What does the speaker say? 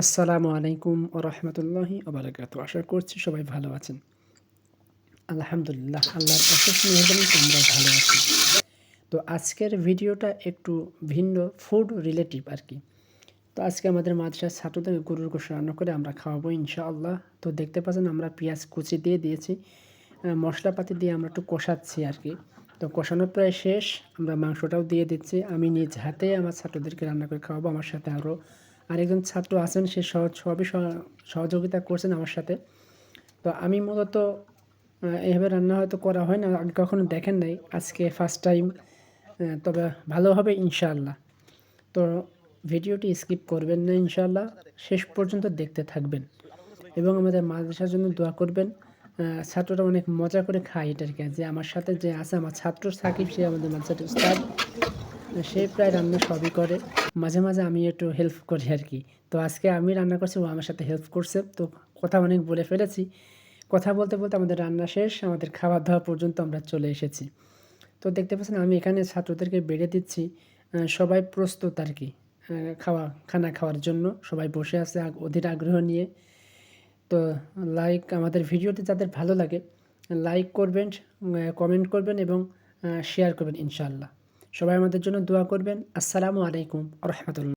আসসালামু আলাইকুম ওয়া রাহমাতুল্লাহি ওয়া বারাকাতুহু। আশা করছি সবাই ভালো আছেন। আলহামদুলিল্লাহ, আল্লাহর অশেষ মেহেরবানিতে আমরাও ভালো আছি। তো আজকের ভিডিওটা একটু ভিন্ন, ফুড রিলেটিভ আরকি। তো আজকে আমাদের মাদ্রাসার ছাত্রদেরকে গরুর গোশত রান্না করে আমরা খাওয়াবো ইনশাআল্লাহ। তো দেখতে পাচ্ছেন আমরা পেঁয়াজ কুচি দিয়ে দিয়েছি। মশলাপাতি দিয়ে আমরা একটু কষাচ্ছি আরকি। তো কষানো প্রায় শেষ। আমরা মাংসটাও দিয়ে দিচ্ছি। আমি নিজ হাতে আমার ছাত্রদেরকে রান্না করে খাওয়াবো। আমার সাথে আরও আরেকজন ছাত্র আছেন, সে সবই সহযোগিতা করছেন আমার সাথে। তো আমি মূলত এভাবে রান্না হয়তো করা হয় না, আগে কখনো দেখেন নাই, আজকে ফার্স্ট টাইম। তবে ভালো হবে ইনশাআল্লাহ। তো ভিডিওটি স্কিপ করবেন না ইনশাআল্লাহ, শেষ পর্যন্ত দেখতে থাকবেন এবং আমাদের মাদ্রাসার জন্য দোয়া করবেন। ছাত্ররা অনেক মজা করে খায় এটাকে, যে আমার সাথে যে আছে আমার ছাত্র সাকিব, সে আমাদের মাদ্রাসার উস্তাদ, সে প্রায় রান্না সবই করে। মাঝে, মাঝে আমি একটু হেল্প করি আরকি। তো আজকে আমি রান্না করছি, ও আমার সাথে হেল্প করছে। তো কথা অনেক বলে ফেলেছি। কথা বলতে, বলতে আমাদের রান্না শেষ, আমাদের খাওয়া-দাওয়া পর্যন্ত আমরা চলে এসেছি। তো দেখতে পাচ্ছেন আমি এখানে ছাত্রদেরকে বেড়ে দিচ্ছি। সবাই প্রস্তুত আরকি খানা খাওয়ার জন্য। সবাই বসে আছে অধীর আগ্রহ নিয়ে। তো আমাদের ভিডিওটি যাদের ভালো লাগে লাইক করবেন, কমেন্ট করবেন এবং শেয়ার করবেন ইনশাআল্লাহ। সবাই আমাদের জন্য দোয়া করবেন। আসসালামু আলাইকুম ওয়া রাহমাতুল্লাহ।